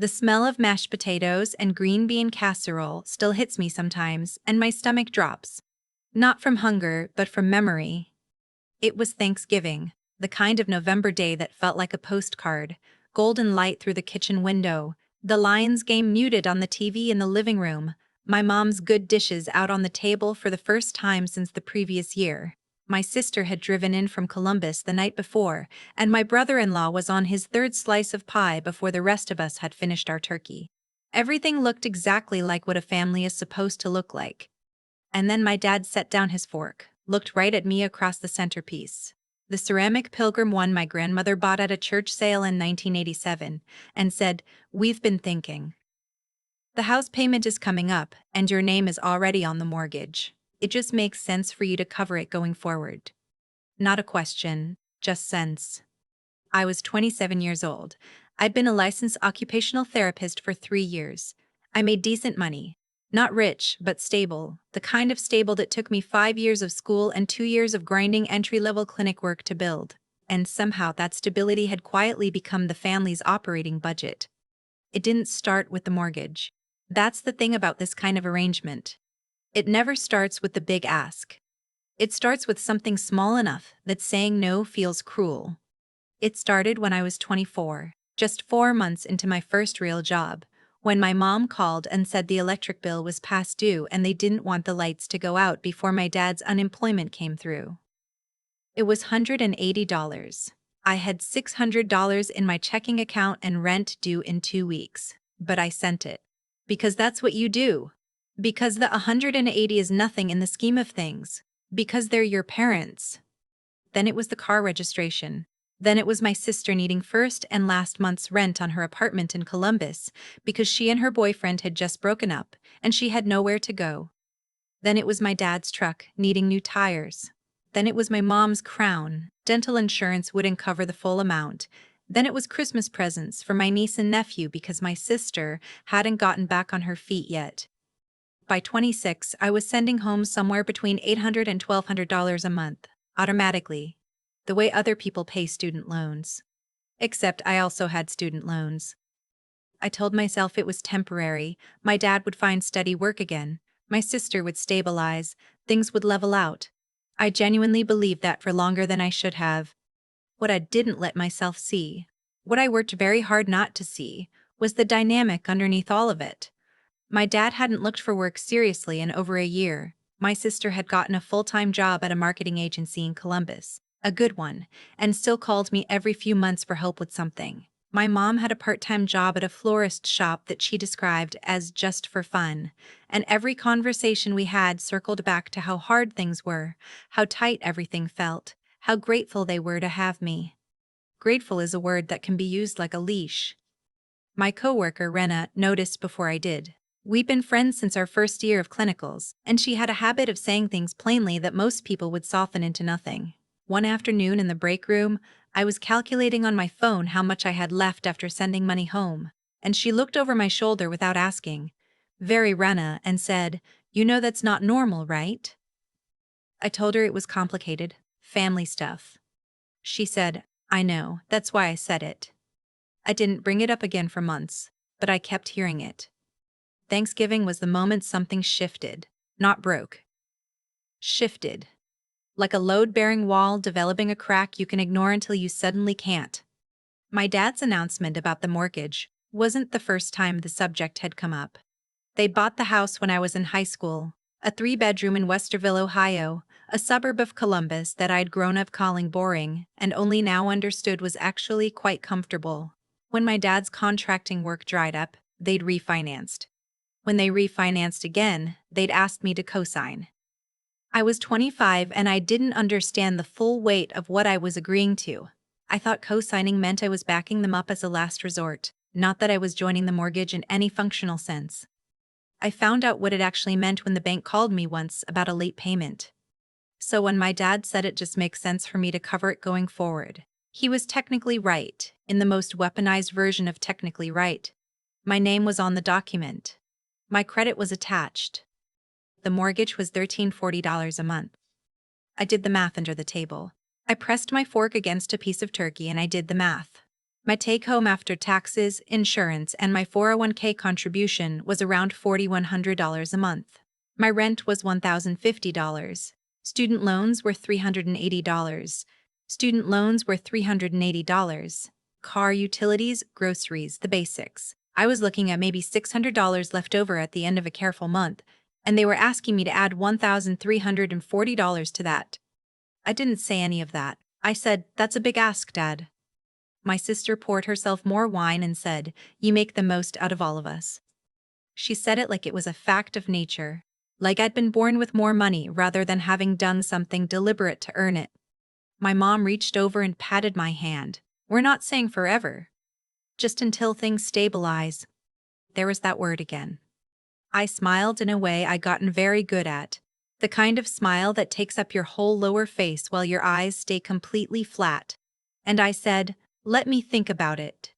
The smell of mashed potatoes and green bean casserole still hits me sometimes, and my stomach drops. Not from hunger, but from memory. It was Thanksgiving, the kind of November day that felt like a postcard, golden light through the kitchen window, the Lions game muted on the TV in the living room, my mom's good dishes out on the table for the first time since the previous year. My sister had driven in from Columbus the night before, and my brother-in-law was on his third slice of pie before the rest of us had finished our turkey. Everything looked exactly like what a family is supposed to look like. And then my dad set down his fork, looked right at me across the centerpiece, the ceramic pilgrim one my grandmother bought at a church sale in 1987, and said, "We've been thinking. The house payment is coming up, and your name is already on the mortgage. It just makes sense for you to cover it going forward." Not a question, just sense. I was 27 years old. I'd been a licensed occupational therapist for 3 years. I made decent money. Not rich, but stable, the kind of stable that took me 5 years of school and 2 years of grinding entry-level clinic work to build. And somehow that stability had quietly become the family's operating budget. It didn't start with the mortgage. That's the thing about this kind of arrangement. It never starts with the big ask. It starts with something small enough that saying no feels cruel. It started when I was 24, just 4 months into my first real job, when my mom called and said the electric bill was past due and they didn't want the lights to go out before my dad's unemployment came through. It was $180. I had $600 in my checking account and rent due in 2 weeks, but I sent it. Because that's what you do. Because the 180 is nothing in the scheme of things. Because they're your parents. Then it was the car registration. Then it was my sister needing first and last month's rent on her apartment in Columbus because she and her boyfriend had just broken up and she had nowhere to go. Then it was my dad's truck needing new tires. Then it was my mom's crown. Dental insurance wouldn't cover the full amount. Then it was Christmas presents for my niece and nephew because my sister hadn't gotten back on her feet yet. By 26, I was sending home somewhere between $800 and $1,200 a month, automatically, the way other people pay student loans. Except I also had student loans. I told myself it was temporary, my dad would find steady work again, my sister would stabilize, things would level out. I genuinely believed that for longer than I should have. What I didn't let myself see, what I worked very hard not to see, was the dynamic underneath all of it. My dad hadn't looked for work seriously in over a year. My sister had gotten a full-time job at a marketing agency in Columbus, a good one, and still called me every few months for help with something. My mom had a part-time job at a florist shop that she described as just for fun, and every conversation we had circled back to how hard things were, how tight everything felt, how grateful they were to have me. Grateful is a word that can be used like a leash. My coworker, Rena, noticed before I did. We'd been friends since our first year of clinicals, and she had a habit of saying things plainly that most people would soften into nothing. One afternoon in the break room, I was calculating on my phone how much I had left after sending money home, and she looked over my shoulder without asking, very Rena, and said, "You know that's not normal, right?" I told her it was complicated, family stuff. She said, "I know, that's why I said it." I didn't bring it up again for months, but I kept hearing it. Thanksgiving was the moment something shifted, not broke. Shifted. Like a load-bearing wall developing a crack you can ignore until you suddenly can't. My dad's announcement about the mortgage wasn't the first time the subject had come up. They bought the house when I was in high school, a 3-bedroom in Westerville, Ohio, a suburb of Columbus that I'd grown up calling boring and only now understood was actually quite comfortable. When my dad's contracting work dried up, they'd refinanced. When they refinanced again, they'd asked me to co-sign. I was 25 and I didn't understand the full weight of what I was agreeing to. I thought co-signing meant I was backing them up as a last resort, not that I was joining the mortgage in any functional sense. I found out what it actually meant when the bank called me once about a late payment. So when my dad said it just makes sense for me to cover it going forward, he was technically right, in the most weaponized version of technically right. My name was on the document. My credit was attached. The mortgage was $1,340 a month. I did the math under the table. I pressed my fork against a piece of turkey and I did the math. My take-home after taxes, insurance, and my 401k contribution was around $4,100 a month. My rent was $1,050. Student loans were $380. Student loans were $380. Car utilities, groceries, the basics. I was looking at maybe $600 left over at the end of a careful month, and they were asking me to add $1,340 to that. I didn't say any of that. I said, "That's a big ask, Dad." My sister poured herself more wine and said, "You make the most out of all of us." She said it like it was a fact of nature, like I'd been born with more money rather than having done something deliberate to earn it. My mom reached over and patted my hand. "We're not saying forever. Just until things stabilize." There was that word again. I smiled in a way I'd gotten very good at, the kind of smile that takes up your whole lower face while your eyes stay completely flat. And I said, "Let me think about it."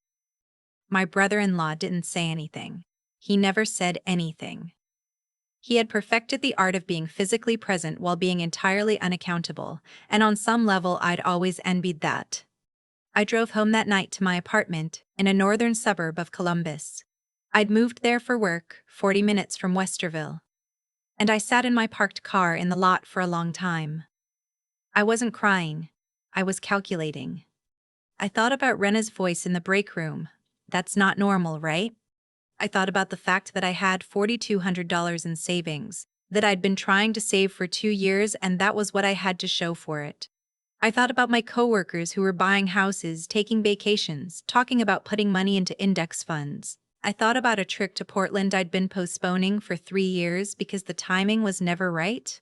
My brother-in-law didn't say anything. He never said anything. He had perfected the art of being physically present while being entirely unaccountable, and on some level I'd always envied that. I drove home that night to my apartment in a northern suburb of Columbus. I'd moved there for work, 40 minutes from Westerville. And I sat in my parked car in the lot for a long time. I wasn't crying. I was calculating. I thought about Rena's voice in the break room. "That's not normal, right?" I thought about the fact that I had $4,200 in savings, that I'd been trying to save for 2 years, and that was what I had to show for it. I thought about my coworkers who were buying houses, taking vacations, talking about putting money into index funds. I thought about a trip to Portland I'd been postponing for 3 years because the timing was never right.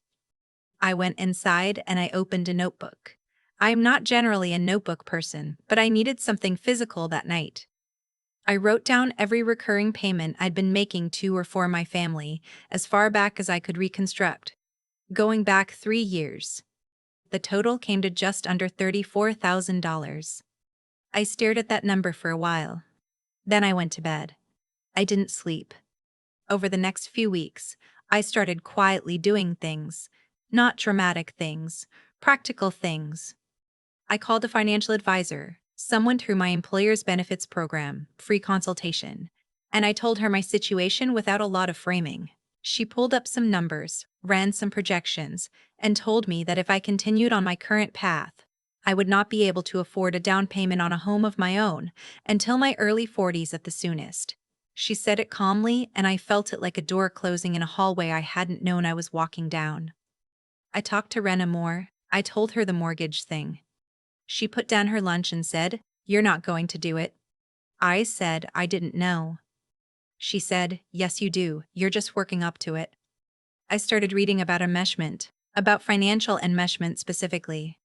I went inside and I opened a notebook. I am not generally a notebook person, but I needed something physical that night. I wrote down every recurring payment I'd been making to or for my family, as far back as I could reconstruct. Going back 3 years. The total came to just under $34,000. I stared at that number for a while. Then I went to bed. I didn't sleep. Over the next few weeks, I started quietly doing things. Not dramatic things, practical things. I called a financial advisor, someone through my employer's benefits program, free consultation, and I told her my situation without a lot of framing. She pulled up some numbers, ran some projections, and told me that if I continued on my current path, I would not be able to afford a down payment on a home of my own until my early 40s at the soonest. She said it calmly, and I felt it like a door closing in a hallway I hadn't known I was walking down. I talked to Rena more. I told her the mortgage thing. She put down her lunch and said, "You're not going to do it." I said I didn't know. She said, "Yes, you do. You're just working up to it." I started reading about enmeshment, about financial enmeshment specifically.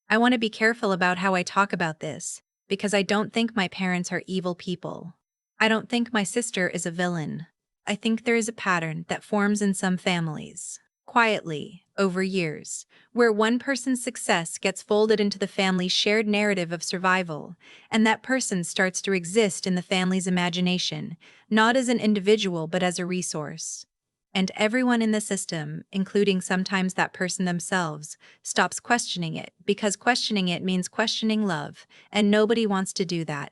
I want to be careful about how I talk about this, because I don't think my parents are evil people. I don't think my sister is a villain. I think there is a pattern that forms in some families, quietly, over years, where one person's success gets folded into the family's shared narrative of survival, and that person starts to exist in the family's imagination, not as an individual but as a resource. And everyone in the system, including sometimes that person themselves, stops questioning it, because questioning it means questioning love, and nobody wants to do that.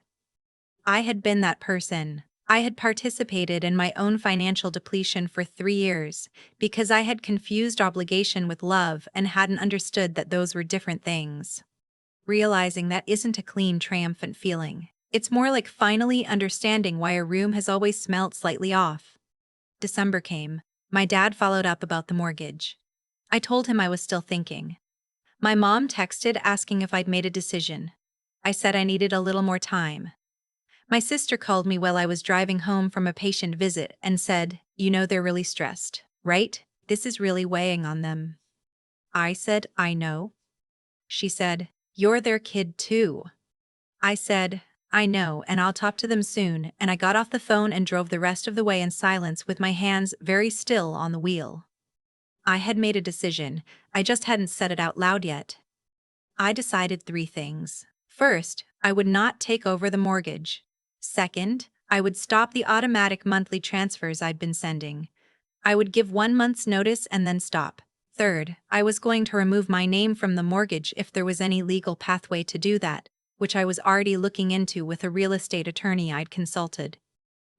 I had been that person. I had participated in my own financial depletion for 3 years because I had confused obligation with love and hadn't understood that those were different things. Realizing that isn't a clean, triumphant feeling. It's more like finally understanding why a room has always smelt slightly off. December came. My dad followed up about the mortgage. I told him I was still thinking. My mom texted asking if I'd made a decision. I said I needed a little more time. My sister called me while I was driving home from a patient visit and said, "You know they're really stressed, right? This is really weighing on them." I said, "I know." She said, "You're their kid too." I said, "I know, and I'll talk to them soon," and I got off the phone and drove the rest of the way in silence with my hands very still on the wheel. I had made a decision, I just hadn't said it out loud yet. I decided 3 things. First, I would not take over the mortgage. Second, I would stop the automatic monthly transfers I'd been sending. I would give 1 month's notice and then stop. Third, I was going to remove my name from the mortgage if there was any legal pathway to do that. which I was already looking into with a real estate attorney I'd consulted.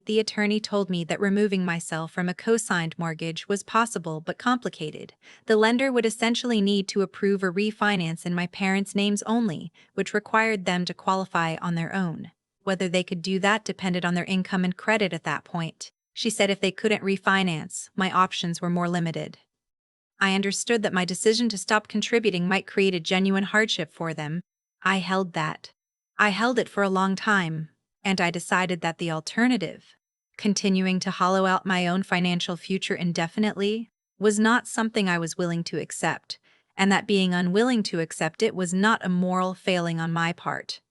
The attorney told me that removing myself from a co-signed mortgage was possible but complicated. The lender would essentially need to approve a refinance in my parents' names only, which required them to qualify on their own. Whether they could do that depended on their income and credit at that point. She said if they couldn't refinance, my options were more limited. I understood that my decision to stop contributing might create a genuine hardship for them. I held that. I held it for a long time, and I decided that the alternative, continuing to hollow out my own financial future indefinitely, was not something I was willing to accept, and that being unwilling to accept it was not a moral failing on my part.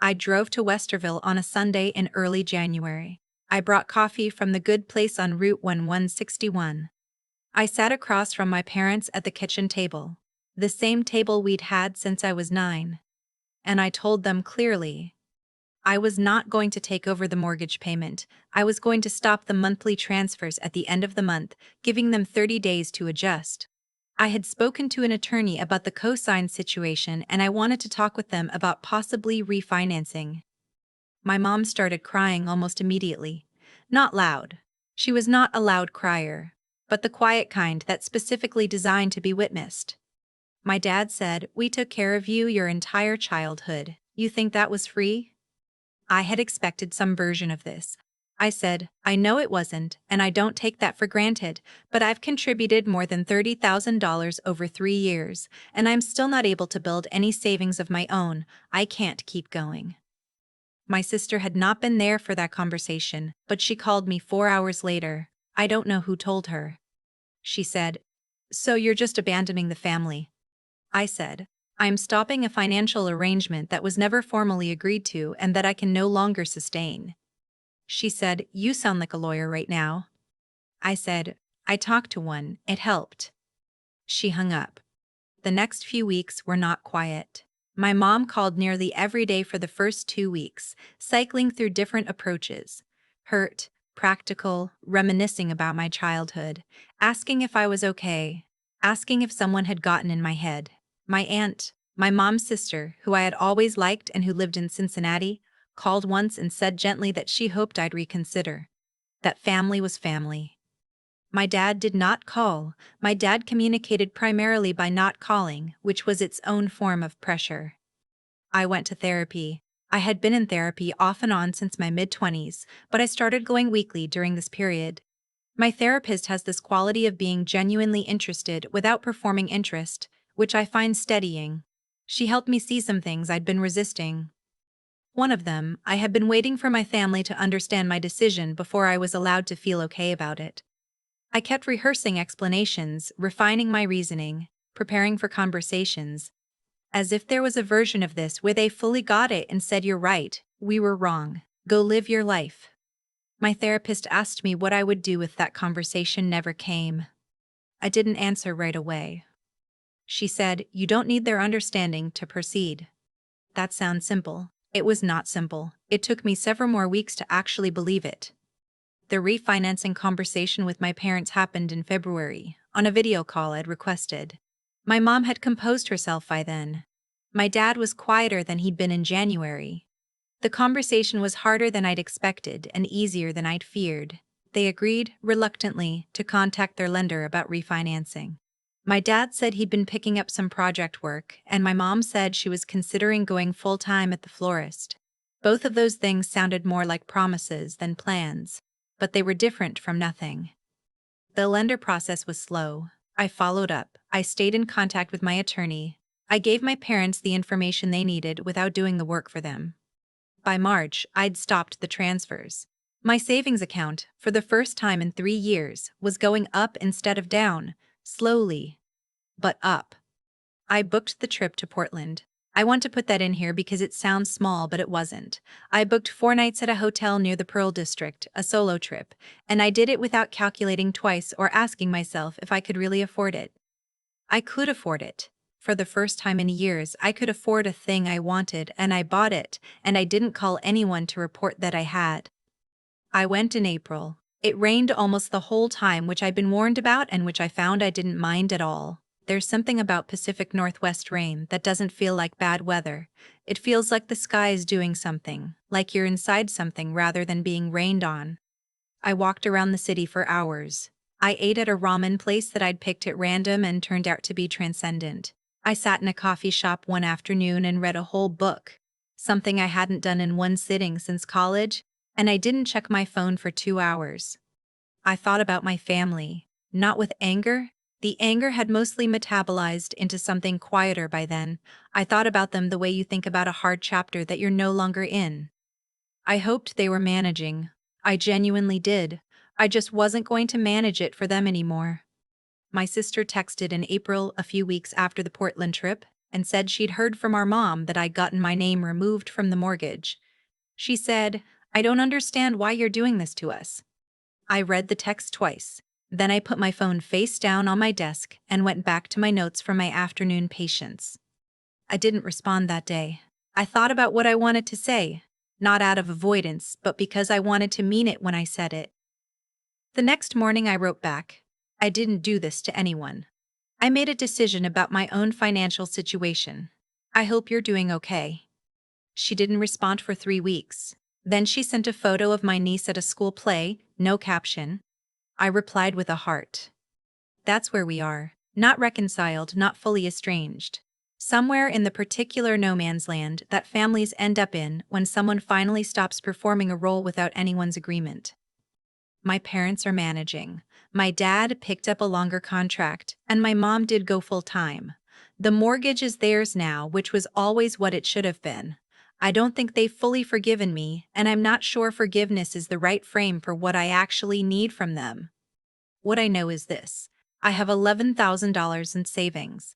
I drove to Westerville on a Sunday in early January. I brought coffee from the good place on Route 1161. I sat across from my parents at the kitchen table, the same table we'd had since I was 9. And I told them clearly, I was not going to take over the mortgage payment. I was going to stop the monthly transfers at the end of the month, giving them 30 days to adjust. I had spoken to an attorney about the co-sign situation and I wanted to talk with them about possibly refinancing. My mom started crying almost immediately. Not loud. She was not a loud crier, but the quiet kind that's specifically designed to be witnessed. My dad said, "We took care of you your entire childhood. You think that was free?" I had expected some version of this. I said, "I know it wasn't, and I don't take that for granted, but I've contributed more than $30,000 over 3 years, and I'm still not able to build any savings of my own. I can't keep going." My sister had not been there for that conversation, but she called me 4 hours later. I don't know who told her. She said, "So you're just abandoning the family?" I said, "I'm stopping a financial arrangement that was never formally agreed to and that I can no longer sustain." She said, "You sound like a lawyer right now." I said, "I talked to one, it helped." She hung up. The next few weeks were not quiet. My mom called nearly every day for the first 2 weeks, cycling through different approaches. Hurt, practical, reminiscing about my childhood, asking if I was okay, asking if someone had gotten in my head. My aunt, my mom's sister, who I had always liked and who lived in Cincinnati, called once and said gently that she hoped I'd reconsider. That family was family. My dad did not call. My dad communicated primarily by not calling, which was its own form of pressure. I went to therapy. I had been in therapy off and on since my mid-20s, but I started going weekly during this period. My therapist has this quality of being genuinely interested without performing interest, which I find steadying. She helped me see some things I'd been resisting. One of them, I had been waiting for my family to understand my decision before I was allowed to feel okay about it. I kept rehearsing explanations, refining my reasoning, preparing for conversations, as if there was a version of this where they fully got it and said, "You're right, we were wrong. Go live your life." My therapist asked me what I would do if that conversation never came. I didn't answer right away. She said, "You don't need their understanding to proceed." That sounds simple. It was not simple. It took me several more weeks to actually believe it. The refinancing conversation with my parents happened in February, on a video call I'd requested. My mom had composed herself by then. My dad was quieter than he'd been in January. The conversation was harder than I'd expected and easier than I'd feared. They agreed, reluctantly, to contact their lender about refinancing. My dad said he'd been picking up some project work, and my mom said she was considering going full-time at the florist. Both of those things sounded more like promises than plans, but they were different from nothing. The lender process was slow. I followed up. I stayed in contact with my attorney. I gave my parents the information they needed without doing the work for them. By March, I'd stopped the transfers. My savings account, for the first time in 3 years, was going up instead of down, slowly, but up. I booked the trip to Portland. I want to put that in here because it sounds small, but it wasn't. I booked 4 nights at a hotel near the Pearl District, a solo trip, and I did it without calculating twice or asking myself if I could really afford it. I could afford it. For the first time in years, I could afford a thing I wanted, and I bought it, and I didn't call anyone to report that I had. I went in April. It rained almost the whole time, which I'd been warned about and which I found I didn't mind at all. There's something about Pacific Northwest rain that doesn't feel like bad weather. It feels like the sky is doing something, like you're inside something rather than being rained on. I walked around the city for hours. I ate at a ramen place that I'd picked at random and turned out to be transcendent. I sat in a coffee shop one afternoon and read a whole book, something I hadn't done in one sitting since college, and I didn't check my phone for 2 hours. I thought about my family, not with anger. The anger had mostly metabolized into something quieter by then. I thought about them the way you think about a hard chapter that you're no longer in. I hoped they were managing. I genuinely did. I just wasn't going to manage it for them anymore. My sister texted in April, a few weeks after the Portland trip, and said she'd heard from our mom that I'd gotten my name removed from the mortgage. She said, "I don't understand why you're doing this to us." I read the text twice. Then I put my phone face down on my desk and went back to my notes from my afternoon patients. I didn't respond that day. I thought about what I wanted to say, not out of avoidance, but because I wanted to mean it when I said it. The next morning I wrote back, "I didn't do this to anyone. I made a decision about my own financial situation. I hope you're doing okay." She didn't respond for 3 weeks. Then she sent a photo of my niece at a school play, no caption. I replied with a heart. That's where we are. Not reconciled, not fully estranged. Somewhere in the particular no man's land that families end up in when someone finally stops performing a role without anyone's agreement. My parents are managing. My dad picked up a longer contract, and my mom did go full-time. The mortgage is theirs now, which was always what it should have been. I don't think they've fully forgiven me, and I'm not sure forgiveness is the right frame for what I actually need from them. What I know is this. I have $11,000 in savings.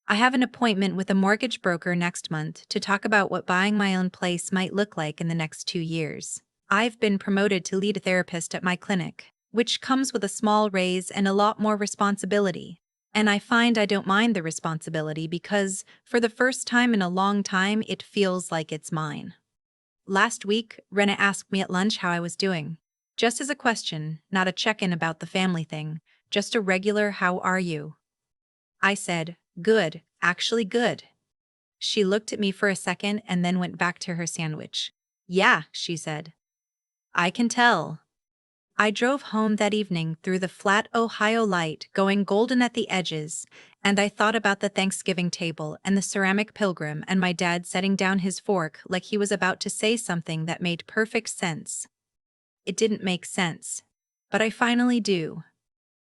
I have an appointment with a mortgage broker next month to talk about what buying my own place might look like in the next 2 years. I've been promoted to lead therapist at my clinic, which comes with a small raise and a lot more responsibility. And I find I don't mind the responsibility because, for the first time in a long time, it feels like it's mine. Last week, Rena asked me at lunch how I was doing. Just as a question, not a check-in about the family thing, just a regular "how are you?" I said, "Good, actually good." She looked at me for a second and then went back to her sandwich. "Yeah," she said. "I can tell." I drove home that evening through the flat Ohio light going golden at the edges, and I thought about the Thanksgiving table and the ceramic pilgrim and my dad setting down his fork like he was about to say something that made perfect sense. It didn't make sense, but I finally do.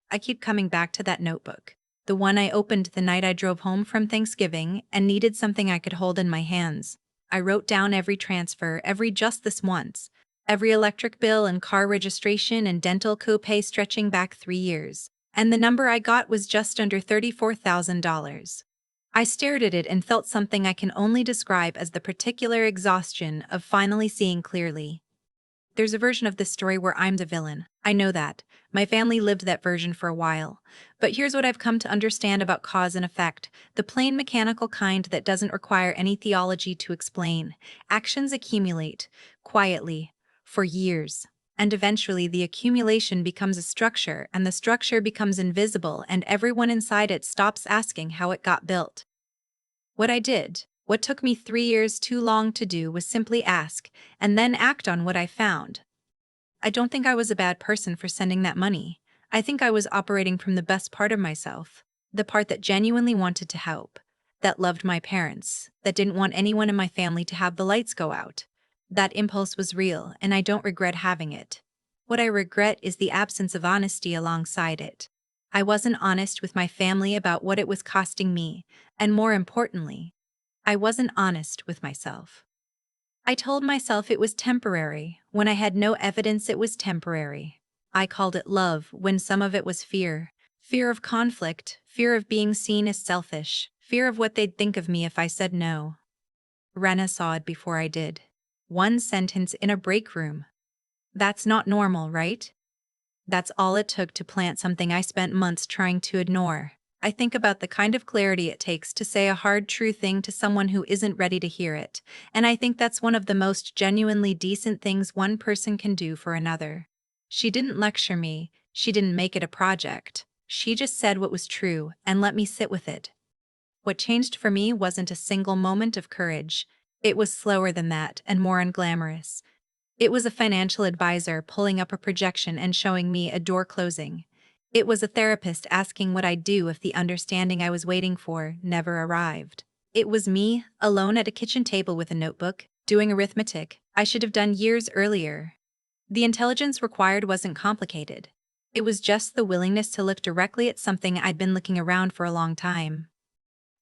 I keep coming back to that notebook, the one I opened the night I drove home from Thanksgiving and needed something I could hold in my hands. I wrote down every transfer, every just this once, every electric bill and car registration and dental copay stretching back 3 years, and the number I got was just under $34,000. I stared at it and felt something I can only describe as the particular exhaustion of finally seeing clearly. There's a version of this story where I'm the villain. I know that. My family lived that version for a while. But here's what I've come to understand about cause and effect, the plain mechanical kind that doesn't require any theology to explain. Actions accumulate, quietly, for years. And eventually the accumulation becomes a structure, and the structure becomes invisible, and everyone inside it stops asking how it got built. What I did, what took me 3 years too long to do, was simply ask, and then act on what I found. I don't think I was a bad person for sending that money. I think I was operating from the best part of myself, the part that genuinely wanted to help, that loved my parents, that didn't want anyone in my family to have the lights go out. That impulse was real, and I don't regret having it. What I regret is the absence of honesty alongside it. I wasn't honest with my family about what it was costing me, and more importantly, I wasn't honest with myself. I told myself it was temporary when I had no evidence it was temporary. I called it love when some of it was fear. Fear of conflict, fear of being seen as selfish, fear of what they'd think of me if I said no. Rena saw it before I did. One sentence in a break room. That's not normal, right? That's all it took to plant something I spent months trying to ignore. I think about the kind of clarity it takes to say a hard, true thing to someone who isn't ready to hear it, and I think that's one of the most genuinely decent things one person can do for another. She didn't lecture me, she didn't make it a project. She just said what was true and let me sit with it. What changed for me wasn't a single moment of courage. It was slower than that and more unglamorous. It was a financial advisor pulling up a projection and showing me a door closing. It was a therapist asking what I'd do if the understanding I was waiting for never arrived. It was me, alone at a kitchen table with a notebook, doing arithmetic I should have done years earlier. The intelligence required wasn't complicated. It was just the willingness to look directly at something I'd been looking around for a long time.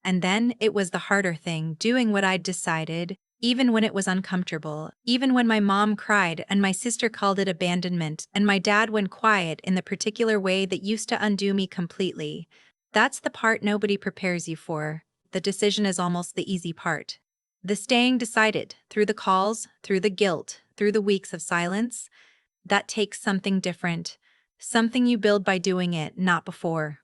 And then it was the harder thing, doing what I'd decided, even when it was uncomfortable, even when my mom cried and my sister called it abandonment and my dad went quiet in the particular way that used to undo me completely. That's the part nobody prepares you for. The decision is almost the easy part. The staying decided, through the calls, through the guilt, through the weeks of silence, that takes something different. Something you build by doing it, not before.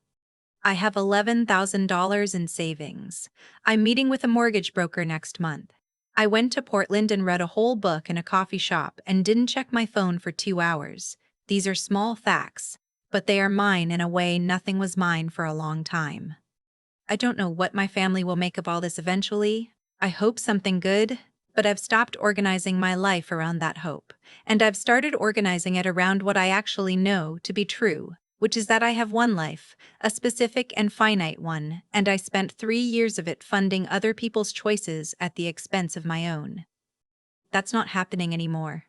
I have $11,000 in savings. I'm meeting with a mortgage broker next month. I went to Portland and read a whole book in a coffee shop and didn't check my phone for 2 hours. These are small facts, but they are mine in a way nothing was mine for a long time. I don't know what my family will make of all this eventually. I hope something good, but I've stopped organizing my life around that hope, and I've started organizing it around what I actually know to be true, which is that I have one life, a specific and finite one, and I spent 3 years of it funding other people's choices at the expense of my own. That's not happening anymore.